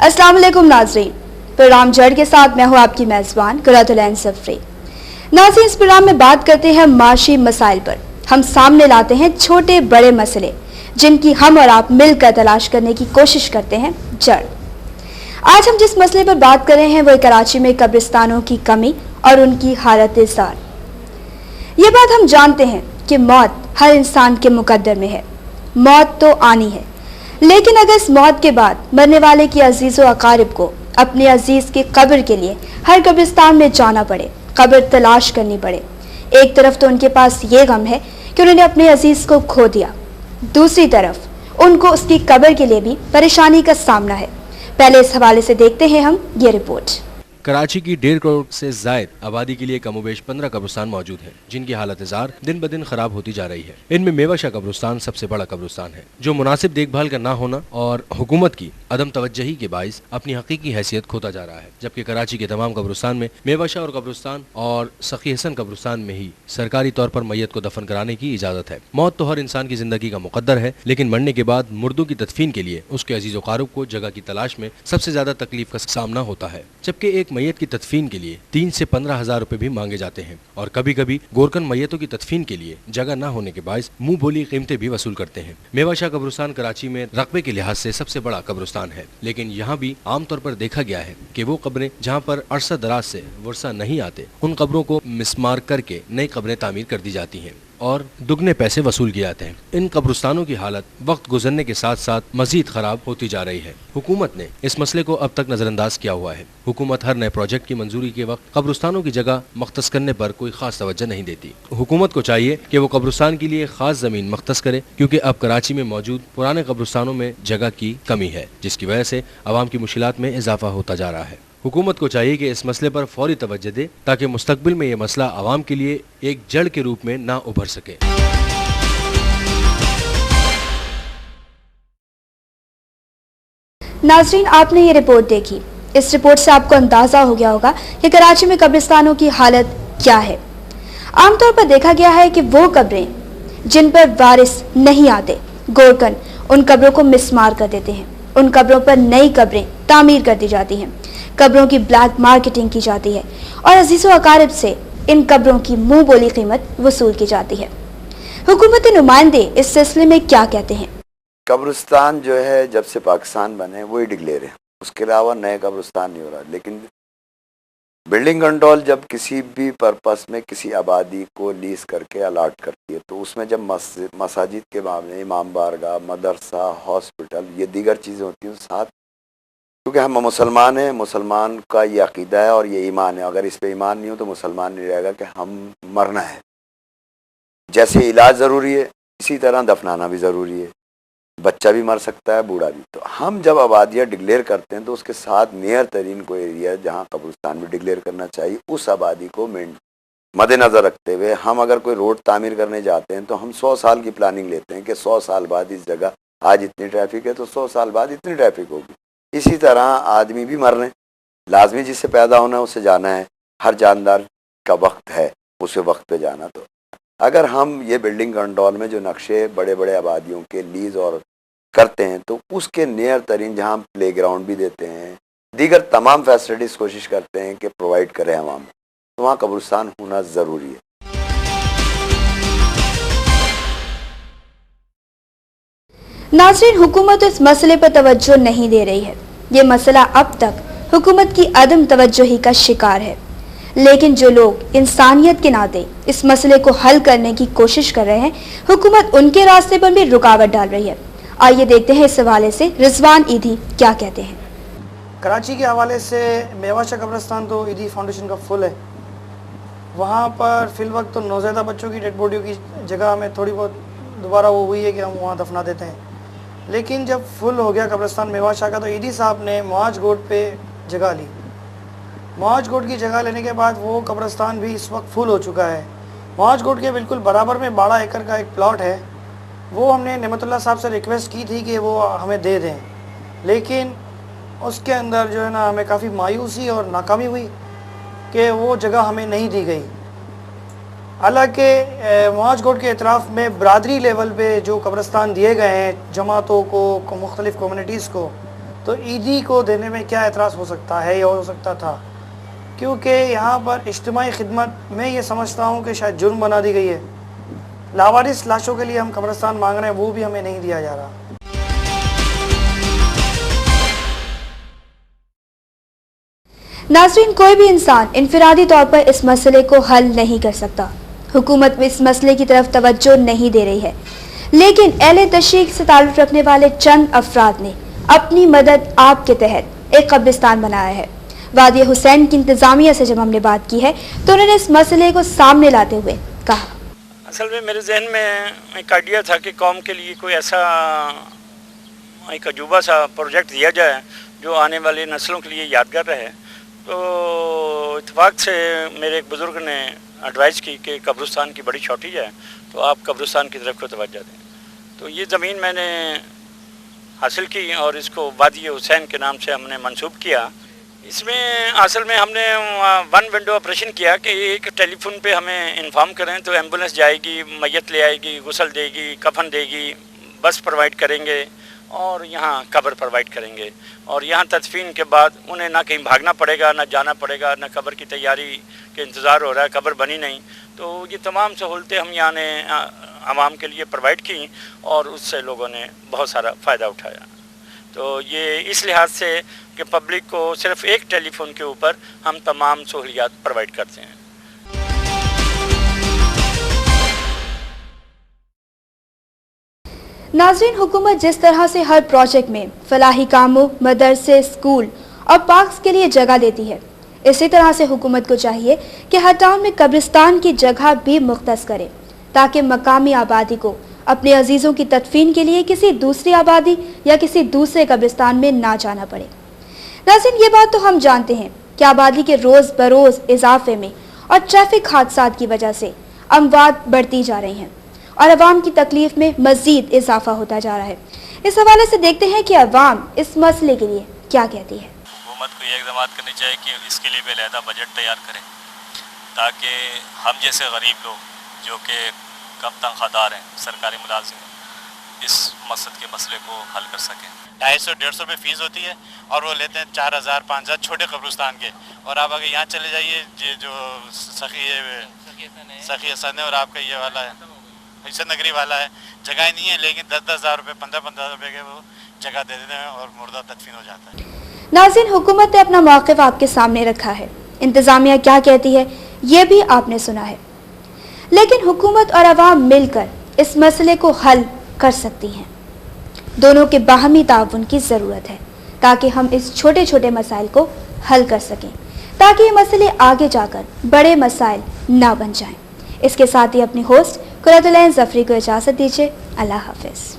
अस्सलाम वालेकुम नाज़रीन, प्रोग्राम जड़ के साथ मैं हूँ आपकी मेज़बान कुरातुलैन सफरी। नाज़रीन, इस प्रोग्राम में बात करते हैं माशी मसाइल पर। हम सामने लाते हैं छोटे बड़े मसले जिनकी हम और आप मिलकर तलाश करने की कोशिश करते हैं जड़। आज हम जिस मसले पर बात कर रहे हैं वो कराची में कब्रिस्तानों की कमी और उनकी हालत ज़ार। ये बात हम जानते हैं कि मौत हर इंसान के मुकद्दर में है, मौत तो आनी है, लेकिन अगर इस मौत के बाद मरने वाले की अजीज़ व अकारिब को अपने अजीज़ की कब्र के लिए हर कब्रिस्तान में जाना पड़े, कब्र तलाश करनी पड़े, एक तरफ तो उनके पास ये गम है कि उन्होंने अपने अजीज़ को खो दिया, दूसरी तरफ उनको उसकी कब्र के लिए भी परेशानी का सामना है। पहले इस हवाले से देखते हैं हम ये रिपोर्ट। कराची की 1.5 करोड़ से जायद आबादी के लिए कमोबेश 15 कब्रिस्तान मौजूद हैं, जिनकी हालत ज़ार दिन ब दिन खराब होती जा रही है। इनमें मेवाशाह कब्रिस्तान सबसे बड़ा कब्रिस्तान है, जो मुनासिब देखभाल का ना होना और हुकूमत की अदम तवज्जही के बाइस अपनी हकीकी हैसियत खोता जा रहा है। जबकि कराची के तमाम कब्रिस्तान में मेवाशाह और कब्रिस्तान और सखी हसन कब्रिस्तान में ही सरकारी तौर पर मैयत को दफन कराने की इजाज़त है। मौत तो हर इंसान की जिंदगी का मुकद्दर है, लेकिन मरने के बाद मुर्दों की तदफीन के लिए उसके अजीज़ व क़ारिब को जगह की तलाश में सबसे ज्यादा तकलीफ का सामना होता है। जबकि एक मैयत की तदफीन के लिए 3 से 15 हज़ार रुपए भी मांगे जाते हैं और कभी कभी गोरकन मैयतों की तदफीन के लिए जगह न होने के बायस मुंह बोली कीमतें भी वसूल करते हैं। मेवाशाह कब्रिस्तान कराची में रकबे के लिहाज से सबसे बड़ा कब्रिस्तान है, लेकिन यहाँ भी आमतौर पर देखा गया है कि वो कब्रें जहाँ पर अरसा दराज से वर्षा नहीं आते, उन कब्रों को मिसमार करके नई कब्रें तामीर कर दी जाती हैं और दुगने पैसे वसूल किए जाते हैं। इन कब्रिस्तानों की हालत वक्त गुजरने के साथ साथ मजीद खराब होती जा रही है। हुकूमत ने इस मसले को अब तक नजरअंदाज किया हुआ है। हुकूमत हर नए प्रोजेक्ट की मंजूरी के वक्त कब्रिस्तानों की जगह मख्तस करने पर कोई खास तवज्जो नहीं देती। हुकूमत को चाहिए कि वो कब्रिस्तान के लिए खास जमीन मख्तस करे, क्योंकि अब कराची में मौजूद पुराने कब्रिस्तानों में जगह की कमी है, जिसकी वजह से आवाम की मुश्किलात में इजाफा होता जा रहा है। हुकूमत को चाहिए कि इस मसले पर फौरी तवज्जो दे, ताकि मुस्तकबिल में ये मसला आवाम के लिए एक जड़ के रूप में ना उभर सके। नाजरीन, आपने ये रिपोर्ट देखी। इस रिपोर्ट से आपको अंदाजा हो गया होगा कि कराची में कब्रिस्तानों की हालत क्या है। आमतौर पर देखा गया है कि वो कब्रें जिन पर वारिस नहीं आते, गोरकन उन कब्रों को मिसमार कर देते हैं, उन कब्रों पर नई कब्रें तामीर कर दी जाती हैं, कब्रों की ब्लैक मार्केटिंग की जाती है और अजीज़ व अकारिब से इन कब्रों की मुंह बोली कीमत वसूल की जाती है। हुकूमती नुमाइंदे इस सिलसिले में क्या कहते हैं? कब्रिस्तान जो है जब से पाकिस्तान बने वही डिक्लेयर है, उसके अलावा नए कब्रिस्तान नहीं हो रहा। लेकिन बिल्डिंग कंट्रोल जब किसी भी पर्पस में किसी आबादी को लीज करके अलाट करती है, तो उसमें जब मसाजिद के मामले, इमाम बारगाह, मदरसा, हॉस्पिटल, ये दीगर चीज़ें होती हैं साथ, क्योंकि हम मुसलमान हैं, मुसलमान का ये अकीदा है और ये ईमान है। अगर इस पे ईमान नहीं हो तो मुसलमान नहीं रहेगा कि हम मरना है। जैसे इलाज ज़रूरी है, इसी तरह दफनाना भी ज़रूरी है। बच्चा भी मर सकता है, बूढ़ा भी। तो हम जब आबादियाँ डिक्लेयर करते हैं तो उसके साथ नियर तरीन कोई एरिया जहाँ कब्रिस्तान भी डिक्लेयर करना चाहिए, उस आबादी को मद्देनज़र रखते हुए हम अगर कोई रोड तामीर करने जाते हैं तो हम 100 साल की प्लानिंग लेते हैं कि 100 साल बाद इस जगह आज इतनी ट्रैफिक है तो 100 साल बाद इतनी ट्रैफिक होगी। इसी तरह आदमी भी मरने लाजमी, जिससे पैदा होना है उसे जाना है। हर जानदार का वक्त है, उसे वक्त पे जाना। तो अगर हम ये बिल्डिंग कंट्रोल में जो नक्शे बड़े बड़े आबादियों के लीज और करते हैं तो उसके नियर तरीन जहाँ प्ले ग्राउंड भी देते हैं, दीगर तमाम फैसिलिटीज़ कोशिश करते हैं कि प्रोवाइड करें आवाम, तो वहाँ कब्रिस्तान होना ज़रूरी है। नाज़रीन, हुकूमत इस मसले पर तवज्जो नहीं दे रही है। ये मसला अब तक हुकूमत की अदम तवज्जोही का शिकार है, लेकिन जो लोग इंसानियत के नाते इस मसले को हल करने की कोशिश कर रहे हैं, हुकूमत उनके रास्ते पर भी रुकावट डाल रही है। आइए देखते हैं इस हवाले से रिजवान ईदी क्या कहते हैं। कराची के हवाले से मेवाशाह कब्रिस्तान तो ईदी फाउंडेशन का फुल है। वहाँ पर फिल वक्त तो नौज़ैदा बच्चों की डेड बॉडियों की जगह हमें थोड़ी बहुत दोबारा वो हुई है कि हम वहाँ दफना देते हैं, लेकिन जब फुल हो गया कब्रिस्तान मेवाशाह का तो ईदी साहब ने मुआज गोड पे जगह ली। मुआज गोड की जगह लेने के बाद वो कब्रिस्तान भी इस वक्त फुल हो चुका है। मुआज गोड के बिल्कुल बराबर में 12 एकड़ का एक प्लॉट है, वो हमने नेमतुल्लाह साहब से रिक्वेस्ट की थी कि वो हमें दे दें, लेकिन उसके अंदर जो है ना हमें काफ़ी मायूसी और नाकामी हुई कि वो जगह हमें नहीं दी गई। हालांकि मुआज गोड के इतराफ़ में बरादरी लेवल पे जो कब्रिस्तान दिए गए हैं जमातों को, मुख्तलिफ़ कम्युनिटीज़ को, تو عیدی کو دینے میں کیا اعتراض ہو سکتا ہے یا ہو سکتا تھا، کیونکہ یہاں پر اجتماعی خدمت میں یہ سمجھتا ہوں کہ شاید جرم بنا دی گئی ہے. لاوارث لاشوں کے لیے ہم قبرستان مانگ رہے ہیں، وہ بھی ہمیں نہیں دیا جا رہا. ناظرین، کوئی بھی انسان انفرادی طور پر اس مسئلے کو حل نہیں کر سکتا. حکومت اس مسئلے کی طرف توجہ نہیں دے رہی ہے، لیکن اہل تشیع سے تعلق رکھنے والے چند افراد نے اپنی مدد آپ کے تحت ایک قبرستان بنایا ہے. وادی حسین کی انتظامیہ سے جب ہم نے بات کی ہے تو انہوں نے اس مسئلے کو سامنے لاتے ہوئے کہا، اصل میں میرے ذہن میں ایک آئیڈیا تھا کہ قوم کے لیے کوئی ایسا ایک عجوبہ سا پروجیکٹ دیا جائے جو آنے والی نسلوں کے لیے یادگار رہے. تو اتفاق سے میرے ایک بزرگ نے ایڈوائز کی کہ قبرستان کی بڑی شارٹیج ہے، تو آپ قبرستان کی طرف کو توجہ دیں. تو یہ زمین میں نے حاصل کی اور اس کو وادی حسین کے نام سے ہم نے منسوب کیا. اس میں اصل میں ہم نے ون ونڈو آپریشن کیا کہ ایک ٹیلی فون پہ ہمیں انفارم کریں تو ایمبولینس جائے گی، میت لے آئے گی، غسل دے گی، کفن دے گی، بس پرووائڈ کریں گے اور یہاں قبر پرووائڈ کریں گے. اور یہاں تدفین کے بعد انہیں نہ کہیں بھاگنا پڑے گا، نہ جانا پڑے گا، نہ قبر کی تیاری کے انتظار ہو رہا ہے، قبر بنی نہیں. تو یہ تمام سہولتیں ہم یہاں نے عوام کے لیے پرووائڈ کی اور اس سے لوگوں نے بہت سارا فائدہ اٹھایا. تو یہ اس لحاظ سے کہ پبلک کو صرف ایک ٹیلی فون کے اوپر ہم تمام سہولیات پرووائڈ کرتے ہیں. ناظرین، حکومت جس طرح سے ہر پروجیکٹ میں فلاحی کاموں، مدرسے، اسکول اور پارکس کے لیے جگہ دیتی ہے، اسی طرح سے حکومت کو چاہیے کہ ہر ٹاؤن میں قبرستان کی جگہ بھی مختص کرے تاکہ مقامی آبادی کو اپنے عزیزوں کی تدفین کے لیے کسی دوسری آبادی یا کسی دوسرے قبرستان میں نہ جانا پڑے. ناظرین، یہ بات تو ہم جانتے ہیں کہ آبادی کے روز بروز اضافے میں اور ٹریفک حادثات کی وجہ سے اموات بڑھتی جا رہی ہیں اور عوام کی تکلیف میں مزید اضافہ ہوتا جا رہا ہے. اس حوالے سے دیکھتے ہیں کہ عوام اس مسئلے کے لیے کیا کہتی ہے. حکومت کو یہ اقدامات کرنے چاہیے کہ اس کے لیے بھی علیحدہ بجٹ تیار کرے تاکہ ہم جیسے غریب لوگ جو کہ کم تنخواہ دار ہیں، سرکاری ملازم ہیں، اس مقصد کے مسئلے کو حل کر سکیں. 250-150 روپے فیس ہوتی ہے اور وہ لیتے ہیں 4000-5000 چھوٹے قبرستان کے. اور آپ اگر یہاں چلے جائیے جو سخی حسن ہے اور آپ کا یہ والا ہے حسن نگری والا ہے، جگہ ہی نہیں ہے، لیکن 10,000 روپے 15,000 روپے کے وہ جگہ دے دیتے ہیں اور مردہ تدفین ہو جاتا ہے. ناظرین، حکومت نے اپنا موقف آپ کے سامنے رکھا ہے، انتظامیہ کیا کہتی ہے یہ بھی آپ نے سنا ہے، لیکن حکومت اور عوام مل کر اس مسئلے کو حل کر سکتی ہیں. دونوں کے باہمی تعاون کی ضرورت ہے تاکہ ہم اس چھوٹے چھوٹے مسائل کو حل کر سکیں، تاکہ یہ مسئلے آگے جا کر بڑے مسائل نہ بن جائیں. اس کے ساتھ ہی اپنی ہوسٹ قرۃ العین ظفری کو اجازت دیجیے. اللہ حافظ.